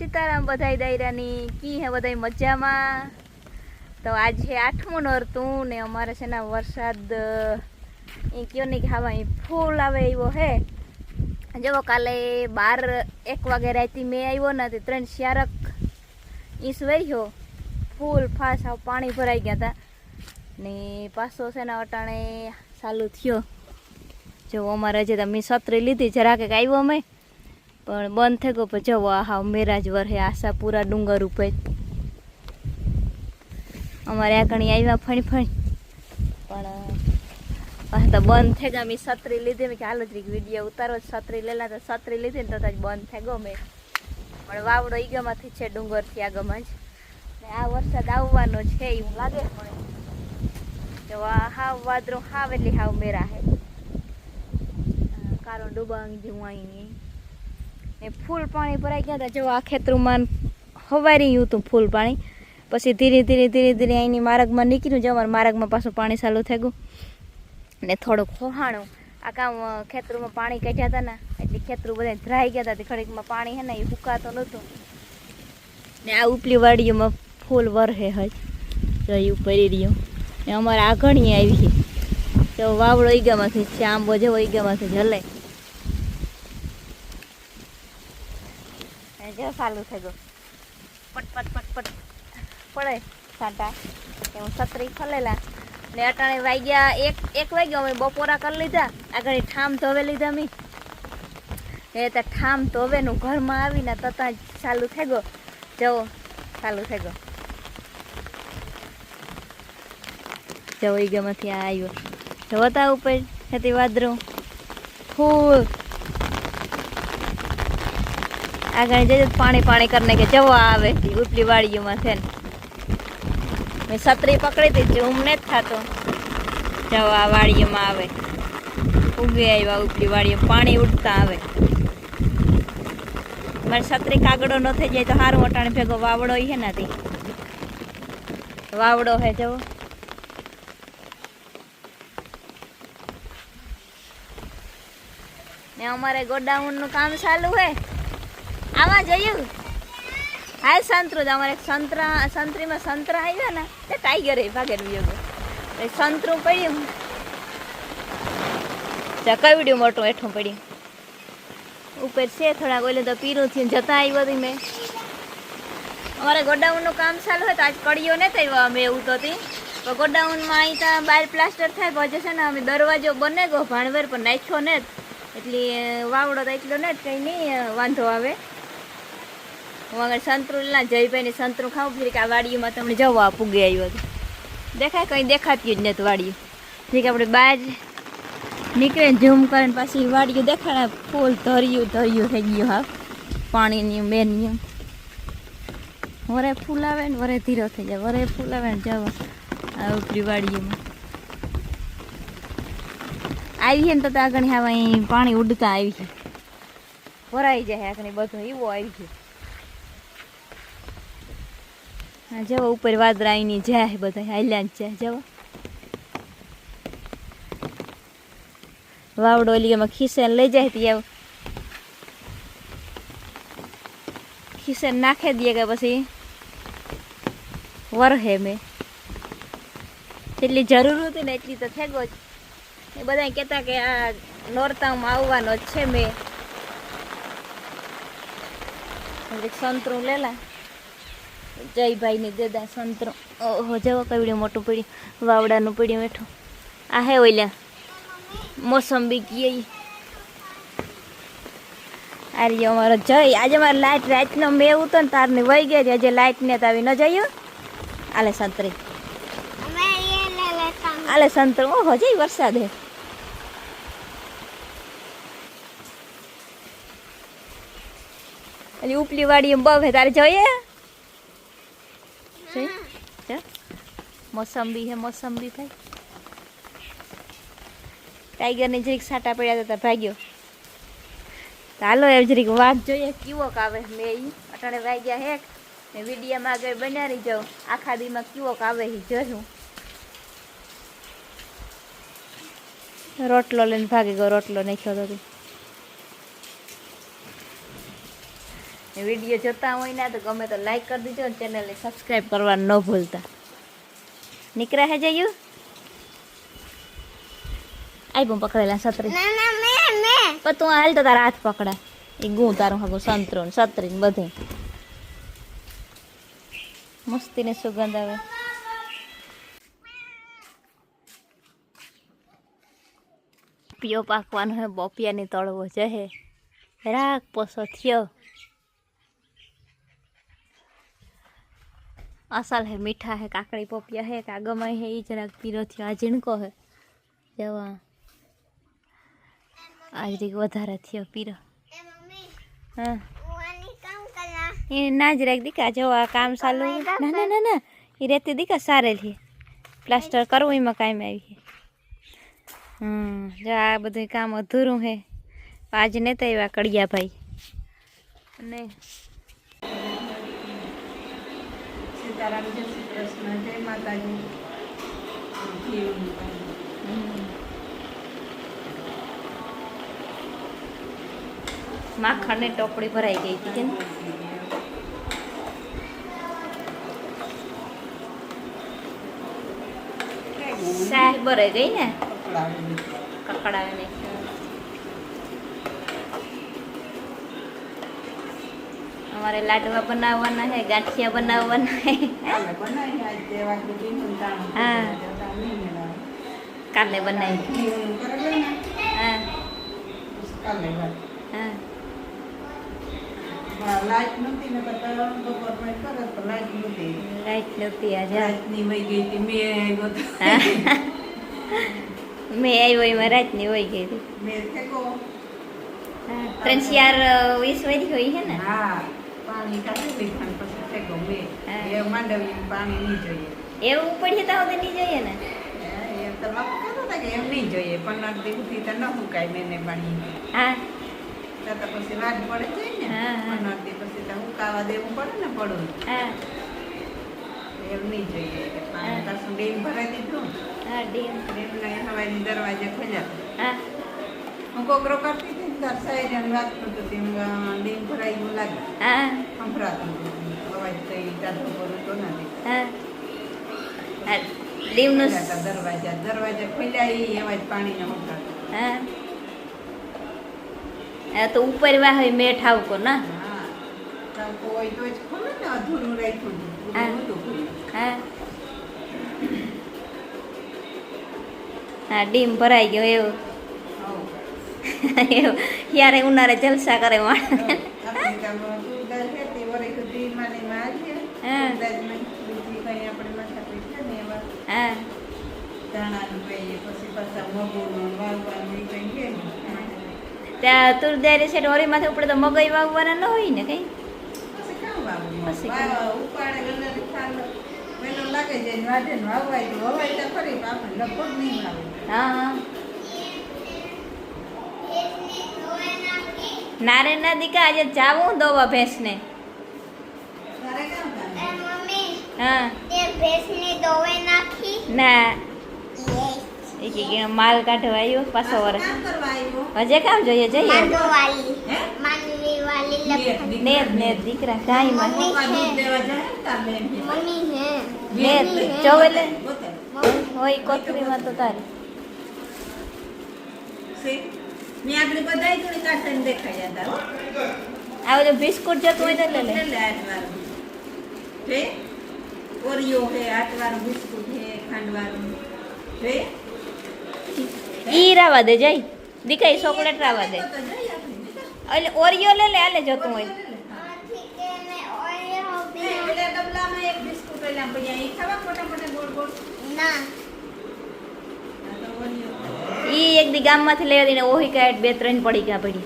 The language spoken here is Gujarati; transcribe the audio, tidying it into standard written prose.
સીતારામ બધાય દાયરાની કી હે બધાય મજામાં. તો આજે 8મું નોરતું ને અમારે છે ને વરસાદ એ કયો નહીં કે હવા ફૂલ આવે એવો હે. જો કાલે 12-1 વાગે રાતી મેં આવ્યો ને 3-4 ઇંચ વહ્યો ફૂલ ફાસ આવ પાણી ભરાઈ ગયા હતા ને પાછો છે ને અટાણે ચાલુ થયો. જો અમારે હજી તમે છત્રી લીધી જરાક આવ્યો મેં પણ બંધ થઈ ગયો. પણ જવો હાવ મેરાજ વરહે આશાપુરા ડુંગર ઉપર અમારે આ ઘણી આવ્યા ફણી પણ પાછા તો બંધ થઈ ગયા. મેં છત્રી લીધી મેં કે હાલો જરીક વિડીયો ઉતારો. છત્રી લેલા તો છત્રી લીધી ને તો બંધ થઈ ગયો મેં. પણ વાવડો ઈગામાંથી છે ડુંગરથી આગળમાં જ ને આ વરસાદ આવવાનો છે એવું લાગે. પણ જો હાવ વાદળો હાવ એટલે હાવ મેરા હે કારો ડુબાંગ જેવું અહીં ને ફૂલ પાણી ભરાઈ ગયા હતા. જો આ ખેતરમાં હવારી હતું ફૂલ પાણી. પછી ધીરે અહીંની માર્ગમાં નીકળ્યું. જો અમારા માર્ગમાં પાછું પાણી ચાલુ થઈ ગયું ને થોડુંક ખોહાણું. આ કામ ખેતરમાં પાણી કાઢ્યા હતા ને એટલે ખેતરું બધા ધરાઈ ગયા હતા. ખડીકમાં પાણી હે ને એ ફૂકાતો નહોતું ને આ ઉપલી વાડીઓમાં ફૂલ વરહે હજ જો એ પડી રહ્યું ને અમારે આગળની આવી તો વાવડો ઈગામાંથી છે આંબો જેવો ઈગામાંથી જલે જો ચાલુ થઈ ગયો પટ પડે સાંટા હું છત્રી ખલેલા ને અટાણે વાગ્યા એક વાગ્યો. અમે બપોરા કરી લીધા. આગળ ઠામ ધોવે લીધા મી એ તો ઠામ ધોવેનું ઘરમાં આવીને તતાં ચાલુ થઈ ગયો. જવો ચાલુ થઈ ગયો. જવો ઈગામાંથી આ આવ્યો જોતા ઉપર ખેતી વાદરું ફૂલ આગળ જઈએ પાણી કરીને કે જવો આવે ઉપલી વાડીઓમાં છે ને મેં છત્રી પકડી હતી ઝૂમ ને જ થતો. જવો આ વાડીઓમાં આવે ઉગે આવ્યા ઉપલી વાડીઓ પાણી ઉડતા આવે. મારી છત્રી કાગડો ન થઈ જાય તો સારું. અટાણે ભેગો વાવડો હે નથી વાવડો હે જવો ને અમારે ગોડાઉન નું કામ ચાલુ હે. આમાં જોયું હાય સંતરું અમારે સંતરીમાં સંતરા આવ્યા ને તે ટાઈગર ભાગે ગયો સંતરું પડ્યું કવડ્યું મોટું એઠું પડ્યું ઉપર છે થોડાક ઓલે તો પીરું થયું જતા આવ્યો હતી મેં. અમારે ગોડાઉનનું કામ ચાલુ હોય તો આજ કડીઓ ને થયો અમે એવું તો હતી પણ ગોડાઉનમાં અહીં ત્યાં બહાર પ્લાસ્ટર થાય પછી છે ને અમે દરવાજો બને ગયો ભાણવેર પણ નાખ્યો ને એટલે વાવડો તો એટલો ને જ કંઈ નહીં વાંધો આવે. હું આગળ સંતરું ના જયભાઈને સંતરું ખાવું ફરી કે આ વાડીઓમાં તમને જવા પૂગે આવ્યો હતો દેખાય કંઈ દેખાતી જ નથી વાડીઓ. ઠીક આપણે બહાર નીકળે ઝૂમ કરીને પાછી વાડીઓ દેખાડે ફૂલ ધર્યું થઈ ગયું. હા પાણીની મેન વરે ફૂલ આવે ને વરે ધીરો થઈ જાય. વરે ફૂલ આવે ને જવા આ ઉપરી વાડીઓમાં આવી ને તો આગળ હવે અહીં પાણી ઉડતા આવી છે ભરાઈ જાય આગળ બધું એવું આવી ગયું. હા જવો ઉપર વાદરા અહીંની જાય બધા હાલ્યા જ જાય. જવો વાવડો ઓલીમાં ખીસેને લઈ જાય ત્યાં ખીસેને નાખી દઈએ કે પછી વરહે મેં જેટલી જરૂર હતી ને એટલી તો થઈ ગયો જ. એ બધા કહેતા કે આ નોરતામાં આવવાનો જ છે. મેં સંતરું લેલા જયભાઈને દેદા સંતરું. ઓહો જવો કવડ્યું મોટું પડ્યું વાવડાનું પડ્યું બેઠું. આ હે ઓલ્યા મોસંબી કીએ આ રહી અમારો જય. આજે મારે લાઇટ રાતનો મેં ઉતો ને તારની વહી ગયા છે. આજે લાઇટ ને તો આવી ન જઈએ આલે સંતરી આલે સંતર. ઓહો જઈ વરસાદ હે એટલે ઉપલી વાડી બહુ હે તારે જોઈએ મોસંબી હે મોસંબી ભાઈ. ટાઈગરની જરીક સાટા પડ્યા હતા ભાગ્યો. હાલો એ જરીક વાત જોઈએ કેવોક આવે. મેં અટાણે વાગ્યા હેક ને વિડીયામાં આગળ બનાવી જાઉં આખા દીમાં કેવોક આવે જોયું. રોટલો લઈને ભાગી ગયો. રોટલો નાખ્યો હતો વિડીયો જોતા હોય ને તો ગમે તો લાઈક કરી દીજો અને ચેનલને સબસ્ક્રાઈબ કરવાનું ન ભૂલતા. નીકળ્યા હે જયું આઈ પણ પકડેલા છત્રી પણ તું હાલ તો તારા હાથ પકડા એ ગું તારું હાગું સંતરું ને છત્રી ને બધે મસ્તી ને સુગંધ આવે. પોપિયો પાકવાનો હે બોપિયાની તળવો જહે રાગ પોસો થયો. અસલ હે મીઠા હે કાકડી પોપિયા હે કાગમાઈ હે એ જરાક પીરો થયો. આ ઝીણકો હે જવા આજ રીક વધારે થયો પીરો. હા એ ના જ રાખ દીકા જો આ કામ ચાલુ. ના ના ના ના એ રેતી દીકા સારેલી પ્લાસ્ટર કરવું એમાં કામ આવી. જો આ બધું કામ અધૂરું હે આજ ને તો એવા કડિયા ભાઈ અને સીતારામ જય શ્રી કૃષ્ણ જય માતાજી. માખણ ને ટોપડી ભરાઈ ગઈ હતી ને શાહ ભરાઈ ગઈ ને કકડાવે. અમારે લાડવા બનાવવાના હે ગાંઠિયા બનાવવાના હે. હા કાલે બનાવી. હા હા લાઈટ નહોતી ને બપોરમાં કરે તો લાઈટ નહોતી. લાઈટ નહોતી આજે. રાતની વહી ગઈ હતી. મેં આવ્યો એમાં રાતની વહી ગઈ હતી. મેં ફેંકો 3-4 વાળી હોય છે ને. હા પાણી કાઢી લીધા પછી ફેંકો મેં એ માંડવી પાણી નહીં જોઈએ એવું પડીએ તો હવે નહીં જોઈએ ને. એ તો બાપુ કહેતા હતા કે એમ નહીં જોઈએ 15 દિવસથી તો ન સુકાય મેને પાણી. હા તો પછી વાડ પડે જાય ને. હા, હા. 15 દિવસ પછી તો સુકાવા દેવું પડે ને પડું. હા એમ નહીં જોઈએ કે પાણી પાછું ડેમ ભરાઈ દીધું. હા ડીમ. ડેમના હવાઈની દરવાજા ખોલ્યા. હા હું કોકરો કરતી હતી ને તાર સાઈડ વાત કરતી હતી ડેમ ભરાઈ ગયું લાગે હા સંભળાતું અવાજ તો એ ચાલતો પડું તો નથી. હા ડીમનું દરવાજા ખોલ્યા એ અવાજ પાણીને સંભળાતો. હા તો ઉપર વાહ મેઠ આવકો ના. હા તો હોય તો જ ખોલે ને અધૂરું રાખ્યું હા. હતું. હા હા ડીમ ભરાઈ ગયો એવું. એવું યારે ઉનાળે જલસા કરે માણસ. હા ત્યાં તુરદારી છે ઓરી માથે ઉપડે તો મગઈ વાવવાના ન હોય ને કઈ. હા હા નારે ના દીકા આજે જાવું દવા ભેંસને. હા ના એ કે માલ કાઢવા આવ્યો પાછો વરસ હજે કામ જોઈએ જઈએ ને ને દીકરા ગાયમાં ને ચોવેલે હોય કોથરીમાં તો તારી આવો જો બિસ્કુટ જતું હોય તો લે લે. ઓરિયો હે આટવાનું બિસ્કુટ હે ખાંડવાનું હે ઈ રાવા દે જઈ દીકા ચોકલેટ રાવા દે. એટલે ઓરિયો લે લે આલે જતું હોય. ડબલામાં એક બિસ્કુટ એલા પડ્યા એ ખાવા મોટા મોટા ગોળ ગોળ ના. ઈ એક દી ગામમાંથી લેવા દઈને ઓહી કાઢ 2-3 પડી ગયા પડી.